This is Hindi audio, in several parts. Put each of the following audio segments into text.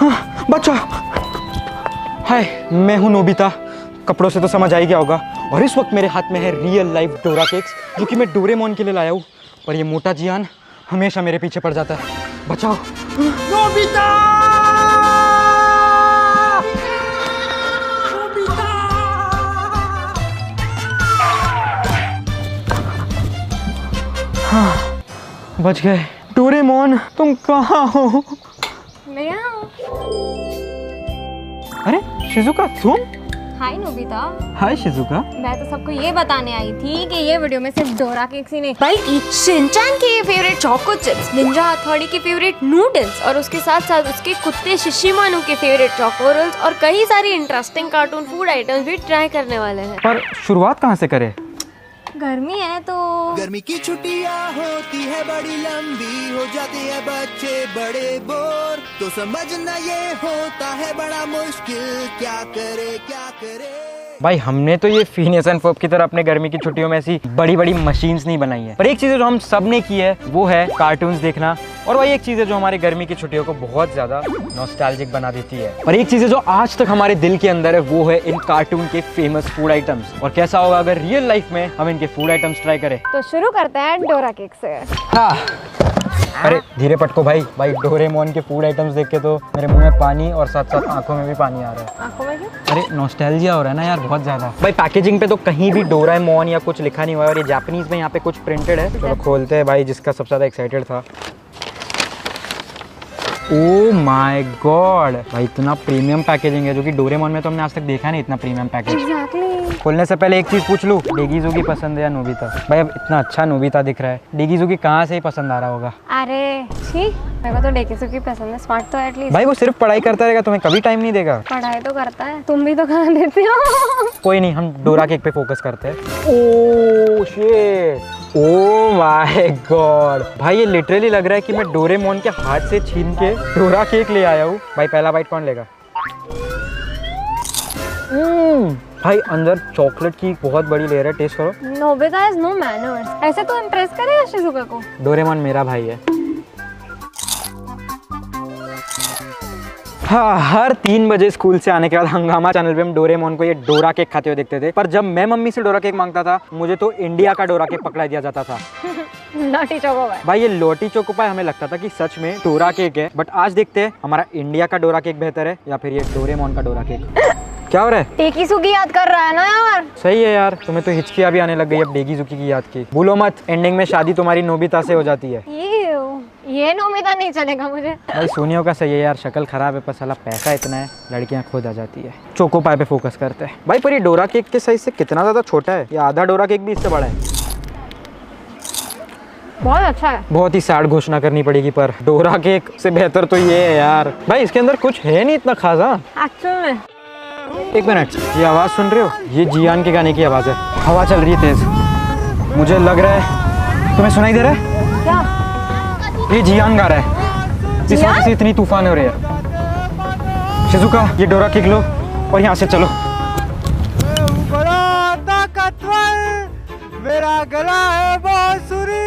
हाँ, बच्चा। हाय, मैं हूँ नोबिता। कपड़ों से तो समझ आ ही गया होगा। और इस वक्त मेरे हाथ में है रियल लाइफ डोरा केक्स, जो कि मैं डोरेमोन के लिए लाया हूँ। पर ये मोटा जियान हमेशा मेरे पीछे पड़ जाता है। बचाओ नोबिता! हाँ, बच गए। डोरेमोन, तुम कहाँ हो? मैं यहाँ हूँ। अरे शिजुका, तुम? हाय नोबिता। Hi Shizuka. मैं तो सबको ये बताने आई थी कि ये वीडियो में सिर्फ डोरा केक्स ही नहीं, भाई शिनचैन के फेवरेट चोको चिप्स, निंजा हथौड़ी के फेवरेट नूडल्स और उसके साथ साथ उसके कुत्ते शिशिमानु के फेवरेट चोको रोल्स और कई सारी इंटरेस्टिंग कार्टून फूड आइटम्स भी ट्राई करने वाले हैं। पर शुरुआत कहाँ से करें? गर्मी है तो गर्मी की छुट्टियां होती है बड़ी लंबी, हो जाते हैं बच्चे बड़े बोर, तो समझना ये होता है बड़ा मुश्किल, क्या करे। भाई हमने तो ये फिनियस एंड फर्ब की तरह अपने गर्मी की छुट्टियों में ऐसी बड़ी बड़ी मशीन्स नहीं बनाई है। पर एक चीज है जो हम सब ने की है, वो है कार्टून्स देखना। और वही एक चीज है जो हमारे गर्मी की छुट्टियों को बहुत ज्यादा नॉस्टैल्जिक बना देती है। और एक चीज है जो आज तक हमारे दिल के अंदर है, वो है इन कार्टून के फेमस फूड आइटम्स। और कैसा होगा अगर रियल लाइफ में हम इनके फूड आइटम्स ट्राई करें? तो शुरू करते हैं डोरा केक से। हाँ। अरे धीरे पटको भाई। डोरेमोन के फूड आइटम्स देख के तो मेरे मुंह में पानी और साथ साथ आंखों में भी पानी आ रहा है। आंखों में क्यों? अरे नॉस्टैल्जिया हो रहा है ना यार, बहुत ज्यादा। भाई पैकेजिंग पे तो कहीं भी डोरेमोन या कुछ लिखा नहीं हुआ है और ये जापानीज में यहाँ पे कुछ प्रिंटेड है। चलो खोलते हैं भाई, जिसका सबसे ज्यादा एक्साइटेड था। ओह माय गॉड भाई, इतना प्रीमियम पैकेजिंग है जो कि डोरेमोन में तो हमने आज तक देखा नहीं इतना प्रीमियम पैकेज। Exactly. खोलने से पहले एक चीज पूछ लूं, डेगिजुकी पसंद है या नोबिता? भाई अब इतना अच्छा नोबिता दिख रहा है, डेगिजुकी कहाँ से ही पसंद आ रहा होगा? अरे छी, मेरे को तो डेकिजुकी पसंद है, स्मार्ट तो एटलीस्ट। भाई वो सिर्फ पढ़ाई करता रहेगा, तुम्हें कभी टाइम नहीं देगा। पढ़ाई तो करता है, तुम भी तो कहाँ देते हो। कोई नहीं, हम डोरा केक पे फोकस करते हैं। Oh shit, oh my God भाई, ये लिटरली लग रहा है कि मैं डोरेमोन के हाथ से छीन के डोरा केक ले आया हूँ। भाई पहला बाइट कौन लेगा? भाई अंदर चॉकलेट की बहुत बड़ी लेयर है, टेस्ट करो। नोबिता हैज नो मैनर्स, ऐसे तो इम्प्रेस करेगा शिजुका को। डोरेमोन मेरा भाई है। हाँ, हर 3 बजे स्कूल से आने के बाद हंगामा चैनल पे हम डोरेमोन को ये डोरा केक खाते हुए देखते थे। पर जब मैं मम्मी से डोरा केक मांगता था, मुझे तो इंडिया का डोरा केक पकड़ा दिया जाता था। लॉटी चोको पाई। भाई ये लोटी चोको पाई हमें लगता था कि सच में डोरा केक है, बट आज देखते हैं हमारा इंडिया का डोरा केक बेहतर है या फिर ये डोरेमोन का डोरा केक। क्या हो रहा है? टेकिसुकी याद कर रहा है ना यार। सही है यार, तुम्हें तो हिचकियां भी आने लग गई अब डेगिजुकी की याद की। भूलो मत, एंडिंग में शादी तुम्हारी नोबिता से हो जाती है। ये नोबिता नहीं चलेगा मुझे। भाई सोनियो का सही है यार, शक्ल खराब है पर साला पैसा इतना है, लड़कियां खुद आ जाती है। चोको पाई पे फोकस करते हैं। भाई पर ये डोरा केक के साइज से कितना ज्यादा छोटा है, ये आधा डोरा केक भी इससे बड़ा है। बहुत अच्छा है। बहुत ही सैड घोषणा करनी पड़ेगी, पर डोरा केक से बेहतर तो ये है यार। भाई इसके अंदर कुछ है नहीं इतना खासा। एक्चुअल में एक मिनट, ये आवाज सुन रहे हो? ये जियान के गाने की आवाज है। हवा चल रही है तेज, मुझे लग रहा है। तुम्हें सुनाई दे रहा है? क्या? ये जियान गा रहा है। इस वजह से इतनी तूफान हो रही है। शिजुका ये डोरा केक लो और यहाँ से चलो। मेरा गला है बांसुरी।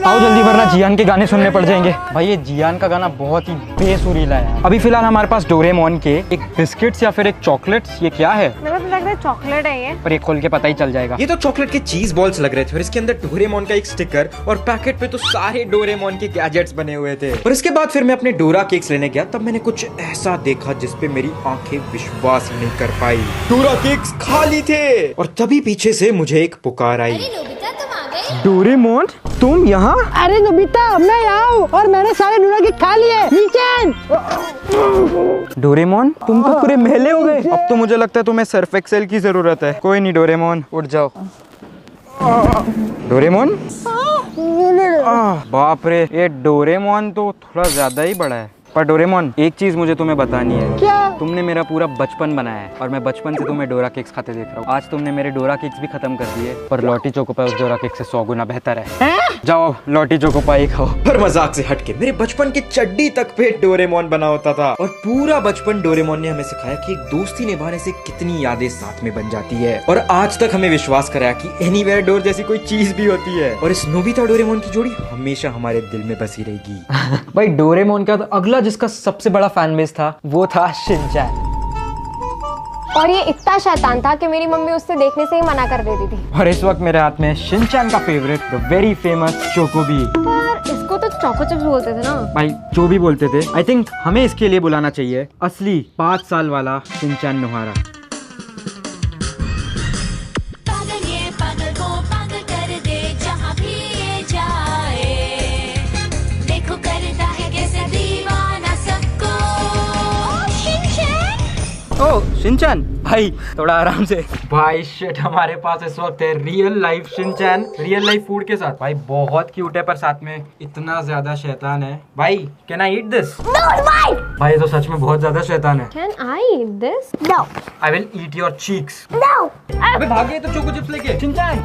आओ जल्दी वरना जियान के गाने सुनने पड़ जाएंगे। भाई ये जियान का गाना बहुत ही बेसुरीला है। अभी फिलहाल हमारे पास डोरेमोन के एक बिस्किट्स या फिर एक चॉकलेट्स, ये क्या है? मेरे को तो लग रहा है चॉकलेट है ये। पर ये खोल के पता ही चल जाएगा। ये तो चॉकलेट के चीज बॉल्स लग रहे थे और इसके अंदर डोरेमोन का एक स्टिकर और पैकेट पे तो सारे डोरेमोन के गैजेट्स बने हुए थे। और इसके बाद फिर मैं अपने डोरा केक्स लेने गया, तब मैंने कुछ ऐसा देखा जिसपे मेरी आंखें विश्वास नहीं कर पाई। डोरा केक्स खाली थे और तभी पीछे से मुझे एक पुकार आई। डोरेमोन तुम यहाँ? अरे नोबिता, मैं यहाँ हूँ और मैंने सारे डोरा केक खा लिए। नीचे डोरेमोन तुम तो पूरे मेले हो गए। अब तो मुझे लगता है तुम्हें सर्फ एक्सेल की जरूरत है। कोई नहीं डोरेमोन, उठ जाओ। डोरेमोन बाप रे, ये डोरेमोन तो थोड़ा ज्यादा ही बड़ा है। पर डोरेमोन एक चीज मुझे तुम्हें बतानी है। क्या? तुमने मेरा पूरा बचपन बनाया है और मैं बचपन से तुम्हें डोरा केक्स खाते देख रहा हूँ। आज तुमने मेरे डोरा केक्स भी खत्म कर दिए, पर लॉटी चोको पाई उस डोरा केक से 100 गुना बेहतर है। जाओ लॉटी चोको पाई खाओ। पर मजाक से हटके मेरे बचपन के चड्डी तक पे डोरेमोन बना होता था और पूरा बचपन डोरेमोन ने हमें सिखाया कि एक दोस्ती निभाने से कितनी यादें साथ में बन जाती है। और आज तक हमें विश्वास कराया कि एनीवेयर डोर जैसी कोई चीज भी होती है। और इस नोबिता डोरेमोन की जोड़ी हमेशा हमारे दिल में बसी रहेगी। भाई डोरेमोन का तो अगला जिसका सबसे बड़ा फैन बेस था वो था शिनचैन। और ये इतना शैतान था कि मेरी मम्मी उससे देखने से ही मना कर देती थी। और इस वक्त मेरे हाथ में शिनचैन का फेवरेट द वेरी फेमस चोकोबी। पर इसको तो चोको चिप्स बोलते थे ना। भाई जो भी बोलते थे, आई थिंक हमें इसके लिए बुलाना चाहिए असली 5 साल वाला शिनचैन नोहारा। पागल ये पागल को पागल कर दे जहाँ भी ये जाए, देखो करता है कैसे दीवाना सबको। ओ शिनचैन भाई थोड़ा आराम से। भाई शिट, हमारे पास इस वक्त है real life Shinchan real life food के साथ। भाई बहुत क्यूट है पर साथ में इतना ज्यादा शैतान है। भाई कैन आई ईट दिस? भाई तो सच में बहुत ज्यादा शैतान है। Can I eat this? No. I will eat your cheeks. No. अबे भागे तो चोको चिप्स लेके। शिनचैन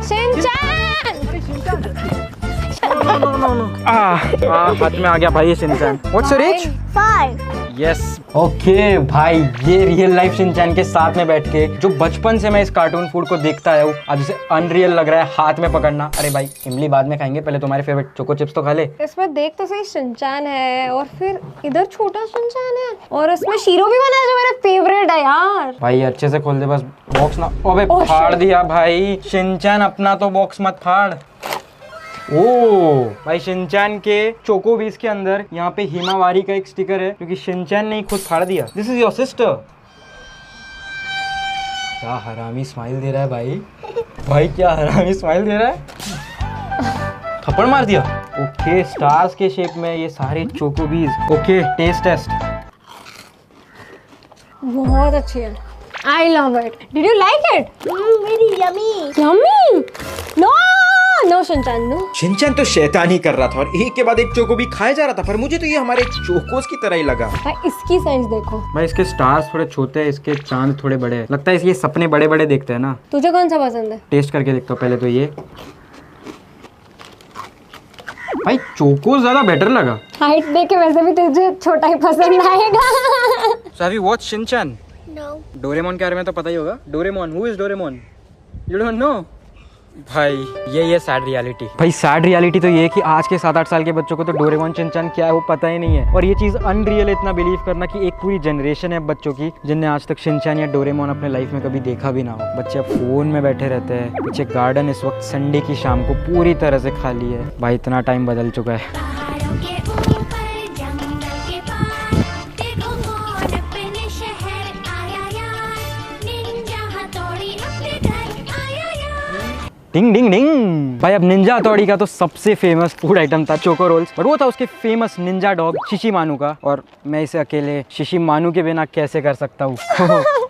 हाथ में आ गया भाई ये Shinchan. What's your age? 5. Yes okay भाई, ये रियल लाइफ शिनचैन के साथ में बैठ के जो बचपन से मैं इस कार्टून फूड को देखता आया हूँ, आज उसे अनरियल लग रहा है हाथ में पकड़ना। अरे भाई इमली बाद में खाएंगे, पहले तुम्हारे फेवरेट चोको चिप्स तो खा ले। इसमें देख तो सही, शिनचैन है और फिर इधर छोटा शिनचैन है और इसमें शीरो भी बना है जो मेरा फेवरेट है यार। भाई अच्छे से खोल दे बस बॉक्स ना। अबे Oh, फाड़ shit. दिया भाई। शिनचैन अपना तो बॉक्स मत फाड़। ओ भाई शिनचैन के चोको बीस के अंदर यहाँ पे हिमावारी का एक स्टिकर है क्योंकि शिनचैन ने खुद फाड़ दिया। This is your sister. क्या हरामी स्माइल दे रहा है भाई। भाई क्या हरामी स्माइल दे रहा है। थप्पड़ मार दिया। ओके स्टार्स के शेप में ये सारे चोको बीस। Okay taste taste. बहुत अच्छी है। I love it. Did you like it? Very yummy. Yummy? No, no Shinchan no. Shinchan तो शैतानी कर रहा था और एक के बाद एक चोको भी खाया जा रहा था, पर मुझे तो ये हमारे चोकोस की तरह ही लगा। भाई इसकी साइज देखो। भाई इसके स्टार्स थोड़े छोटे हैं, इसके चांद थोड़े बड़े हैं। लगता है इसलिए सपने बड़े बड़े देखते हैं ना। तुझे कौन सा पसंद है? टेस्ट करके देखता हूँ पहले तो ये। भाई चोको ज्यादा बेटर लगा। हाइट देख के वैसे भी तुझे छोटा ही पसंद आएगा। So have you watched Shinchan? No. Doraemon के बारे में तो पता ही होगा। Doraemon, who is Doraemon? You don't know? भाई ये सैड रियलिटी। भाई सैड रियलिटी तो ये है कि आज के 7-8 साल के बच्चों को तो डोरेमोन शिनचैन क्या है वो पता ही नहीं है। और ये चीज अनरियल है इतना बिलीव करना कि एक पूरी जनरेशन है बच्चों की जिनने आज तक शिनचैन या डोरेमोन अपने लाइफ में कभी देखा भी ना हो। बच्चे अब फोन में बैठे रहते हैं। पीछे गार्डन इस वक्त संडे की शाम को पूरी तरह से खाली है। भाई इतना टाइम बदल चुका है। पहाड़ों के ऊपर जंगल के पार, देखो कौन अपने शहर आया यार, निंजा हथौड़ी अपने घर आया यार। डिंग डिंग डिंग। भाई अब निंजा हथौड़ी का तो सबसे फेमस फूड आइटम था चोको रोल्स, बट वो था उसके फेमस निंजा डॉग शिशिमानु का। और मैं इसे अकेले शिशिमानु के बिना कैसे कर सकता हूँ।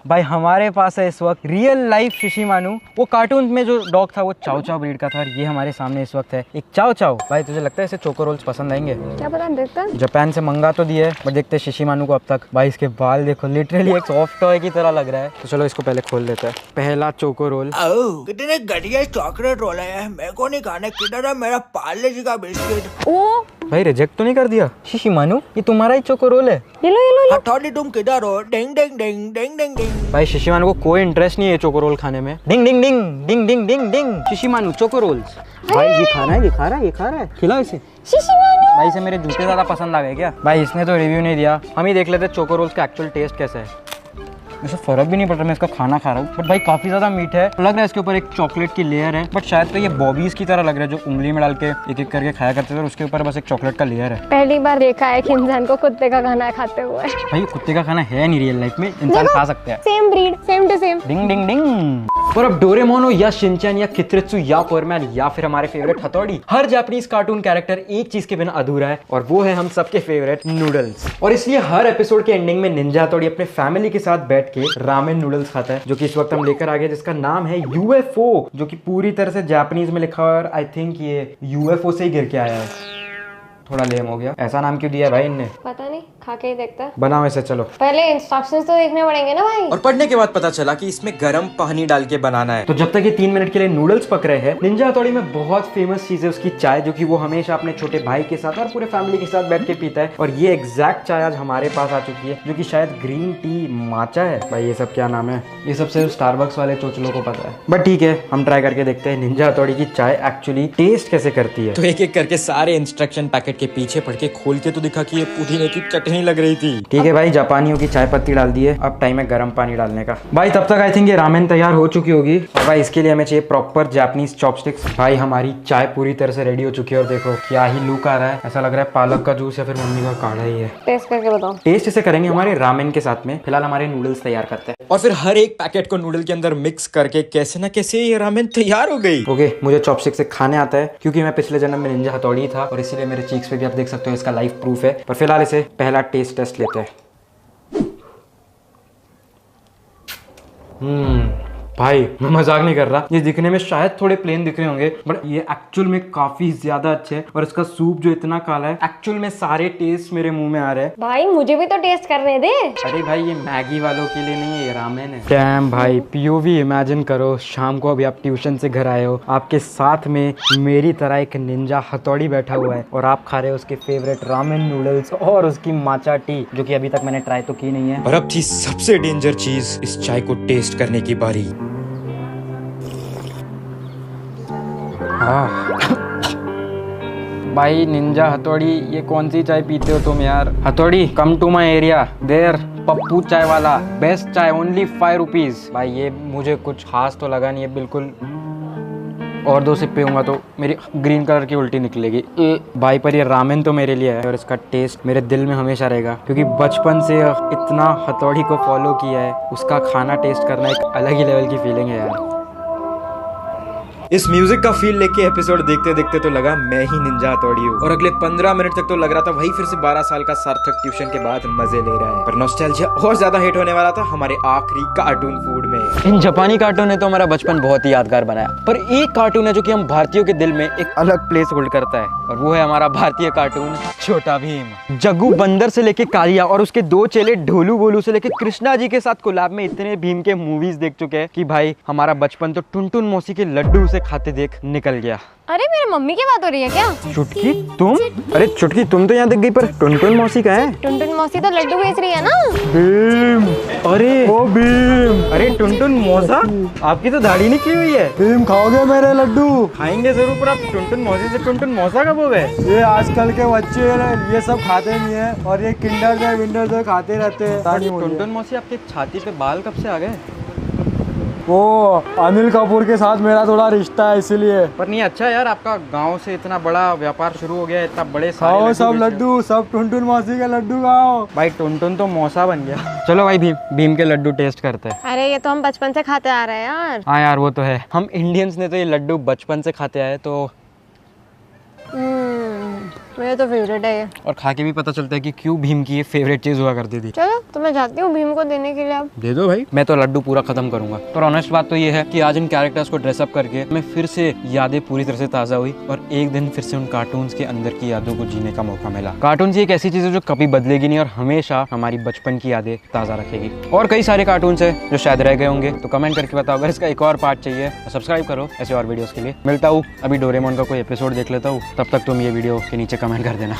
भाई हमारे पास है इस वक्त रियल लाइफ शिशिमानु। वो कार्टून में जो डॉग था वो चाओ चाओ ब्रीड का था और ये हमारे सामने इस वक्त है एक चाओ चाओ। भाई तुझे लगता है इसे चोको रोल्स पसंद आएंगे? क्या पता, देखता। जापान से मंगा तो दिए बट देखते हैं शिशिमानु को अब तक। भाई इसके बाल देखो, लिटरली एक सॉफ्ट टॉय की तरह लग रहा है। तो चलो इसको पहले खोल देते हैं। पहला चोको रोल। कितने घटिया चॉकलेट रोल है, मेरे को नहीं खाने। किधर है मेरा पार्ले जी का बिस्किट? ओ भाई रिजेक्ट तो नहीं कर दिया? शिशिमानु ये तुम्हारा ही चोको रोल है। ये लो ये लो। हथौड़ी तुम किधर हो? डिंग डिंग डिंग डिंग डिंग डिंग। भाई शिशिमानु को कोई इंटरेस्ट नहीं है चोको रोल खाने में। डिंग ding ding ding ding ding डिंग। शिशिमानु चोको रोल्स। भाई ये खा रहा है, ये खा रहा है, ये खा रहा है। खिलाओ इसे। शिशिमानु। भाई इसे मेरे जूते ज्यादा पसंद आ गए क्या? भाई इसने तो रिव्यू नहीं दिया। हम ही देख लेते चोको रोल्स का एक्चुअल टेस्ट कैसा है। मुझे फर्क भी नहीं पड़ रहा, मैं इसका खाना खा रहा हूँ बट भाई काफी ज्यादा मीठा है। लग रहा है इसके ऊपर एक चॉकलेट की लेयर है बट शायद तो ये बॉबीज की तरह लग रहा है जो उंगली में डाल के एक एक करके खाया करते थे और उसके ऊपर बस एक चॉकलेट का लेयर है। पहली बार देखा है कि इंसान को कुत्ते का खाना खाते हुए। भाई कुत्ते का खाना है नहीं रियल लाइफ में, इंसान खा सकते हैं। Same breed, same to same. Ding ding ding. और अब डोरेमोन हो या शिनचैन या कित्रित्सु या पोरमैन या फिर हमारे फेवरेट हथौड़ी, हर जापानीज कार्टून कैरेक्टर एक चीज के बिना अधूरा है और वो है हम सबके फेवरेट नूडल्स। और इसलिए हर एपिसोड के एंडिंग में निंजा हथौड़ी अपने फैमिली के साथ बैठ के रामेन नूडल्स खाता है जो कि इस वक्त हम लेकर आ गए, जिसका नाम है यूएफओ, जो कि पूरी तरह से जापानीज में लिखा हुआ है और आई थिंक ये यूएफओ से ही गिर के आया है। थोड़ा लेम हो गया। ऐसा नाम क्यों दिया है भाई इनने? पता नहीं, खा के ही देखता है। बनाओ इसे। चलो पहले इंस्ट्रक्शंस तो देखने पड़ेंगे ना भाई। और पढ़ने के बाद पता चला कि इसमें गर्म पानी डाल के बनाना है। तो जब तक ये 3 मिनट के लिए नूडल्स पक रहे हैं, निंजा हथौड़ी में बहुत फेमस चीज है उसकी चाय, जो कि वो हमेशा अपने छोटे भाई के साथ और पूरे फैमिली के साथ बैठ के पीता है। और ये एग्जैक्ट चाय आज हमारे पास आ चुकी है जो कि शायद ग्रीन टी माचा है। भाई ये सब क्या नाम है? ये सब सिर्फ स्टारबक्स वाले चोचलों को पता है। बट ठीक है, हम ट्राई करके देखते हैं निंजा हथौड़ी की चाय एक्चुअली टेस्ट कैसे करती है। तो एक एक करके सारे इंस्ट्रक्शन पैकेट के पीछे पढ़ के खोल के तो दिखा कि ये पुदीने की चटनी नहीं लग रही थी। ठीक है भाई, जापानियों की चाय पत्ती डाल दी है, अब टाइम है गर्म पानी डालने का। भाई तब तक आई थिंक ये रामेन तैयार हो चुकी होगी। और भाई इसके लिए हमें चाहिए प्रॉपर जापानीज चॉपस्टिक्स। भाई हमारी चाय पूरी तरह से रेडी हो चुकी है और देखो क्या ही लुक आ रहा है। ऐसा लग रहा है पालक का जूस या फिर मम्मी का काढ़ा ही है। टेस्ट करके बताओ। टेस्ट इसे करेंगे हमारे रामेन के साथ में। फिलहाल हमारे नूडल्स तैयार करते हैं और फिर हर एक पैकेट को नूडल के अंदर मिक्स करके कैसे ना कैसे ये रामेन तैयार हो गई। ओके, मुझे चॉपस्टिक से खाने आता है क्योंकि मैं पिछले जन्म में निंजा हथौड़ी था और इसीलिए मेरे चीक्स पे भी आप देख सकते हो इसका लाइव प्रूफ है। पर फिलहाल इसे पहला टेस्ट टेस्ट लेते हैं। भाई मैं मजाक नहीं कर रहा, ये दिखने में शायद थोड़े प्लेन दिख रहे होंगे बट ये एक्चुअल में काफी ज्यादा अच्छे हैं। और इसका सूप जो इतना काला है, एक्चुअल में सारे टेस्ट मेरे मुंह में आ रहे हैं। भाई मुझे भी तो टेस्ट करने दे। अरे भाई ये मैगी वालों के लिए नहीं है, ये रामेन है। डैम भाई, पीओवी इमेजिन करो, शाम को अभी आप ट्यूशन से घर आए हो, आपके साथ में मेरी तरह एक निंजा हथौड़ी बैठा हुआ है और आप खा रहे हो उसके फेवरेट रामेन नूडल्स और उसकी माचा टी, जो कि अभी तक मैंने ट्राई तो की नहीं है। और अब थी सबसे डेंजर चीज, इस चाय को टेस्ट करने की बारी। भाई निंजा हथौड़ी, ये कौन सी चाय पीते हो तुम यार? हथौड़ी कम टू माई एरिया, देर पप्पू चाय वाला, बेस्ट चाय, ओनली 5 रुपीज। भाई ये मुझे कुछ खास तो लगा नहीं है बिल्कुल। और 2 सिप पीऊंगा तो मेरी ग्रीन कलर की उल्टी निकलेगी। भाई पर ये रामेन तो मेरे लिए है और इसका टेस्ट मेरे दिल में हमेशा रहेगा क्योंकि बचपन से इतना हथौड़ी को फॉलो किया है। उसका खाना टेस्ट करना एक अलग ही लेवल की फीलिंग है यार। इस म्यूजिक का फील लेके एपिसोड देखते देखते तो लगा मैं ही निंजा हथौड़ी हूँ और अगले 15 मिनट तक तो लग रहा था वही फिर से 12 साल का सार्थक ट्यूशन के बाद मजे ले रहा है। पर नॉस्टैल्जिया और ज्यादा हिट होने वाला था हमारे आखिरी कार्टून फूड में। इन जापानी कार्टून ने तो हमारा बचपन बहुत ही यादगार बनाया, पर एक कार्टून है जो कि हम भारतीयों के दिल में एक अलग प्लेस होल्ड करता है और वो है हमारा भारतीय कार्टून छोटा भीम। जग्गू बंदर से लेके कालिया और उसके 2 चेले ढोलू बोलू से लेके कृष्णा जी के साथ कोलैब में इतने भीम के मूवीज देख चुके हैं कि भाई हमारा बचपन तो टुनटुन मौसी के लड्डू से खाते देख निकल गया। अरे मेरे मम्मी की बात हो रही है क्या? चुटकी तुम? अरे चुटकी तुम तो यहाँ दिख गई, पर टुनटुन मौसी का है? टुनटुन मौसी तो लड्डू बेच रही है ना। भीम, अरे वो भीम, अरे टुनटुन मौसा, आपकी तो दाढ़ी निकली हुई है। भीम खाओगे मेरे लड्डू? खाएंगे जरूर, पर आप टुनटुन मौसी से टुनटुन मौसा कब हो गए? ये आजकल के बच्चे ये सब खाते नहीं है और ये किंडर जॉय विंडर जॉय खाते रहते हैं। टुनटुन मौसी आपके छाती पे बाल कब से आ गए? वो अनिल कपूर के साथ मेरा थोड़ा रिश्ता है इसीलिए। पर नहीं अच्छा यार, आपका गांव से इतना बड़ा व्यापार शुरू हो गया, इतना बड़े खाओ सब लड्डू, सब टुनटुन मौसी के लड्डू खाओ। भाई टुनटुन तो मौसा बन गया। चलो भाई भीम के लड्डू टेस्ट करते हैं। अरे ये तो हम बचपन से खाते आ रहे हैं यार। हाँ यार वो तो है, हम इंडियंस ने तो ये लड्डू बचपन से खाते आए, तो मेरा तो फेवरेट है ये। और खा के भी पता चलता है कि क्यों भीम की ये फेवरेट चीज हुआ करती थी। चलो तो मैं जाती हूँ भीम को देने के लिए। अब दे दो भाई, मैं तो लड्डू पूरा खत्म करूंगा। पर ऑनेस्ट बात तो ये है कि आज इन कैरेक्टर्स को ड्रेसअप करके मैं फिर से यादें पूरी तरह से ताज़ा हुई और एक दिन फिर से उन कार्टून्स के अंदर की यादों को जीने का मौका मिला। कार्टून एक ऐसी चीज़ है जो कभी बदलेगी नहीं और हमेशा हमारी बचपन की यादें ताज़ा रखेगी। और कई सारे कार्टून्स है जो शायद रह गए होंगे, तो कमेंट करके बताओ। अगर इसका एक और पार्ट चाहिए तो सब्सक्राइब करो ऐसे और वीडियोज़ के लिए। मिलता हूँ, अभी डोरेमोन का कोई एपिसोड देख लेता हूँ, तब तक तुम ये वीडियो के नीचे कमेंट कर देना।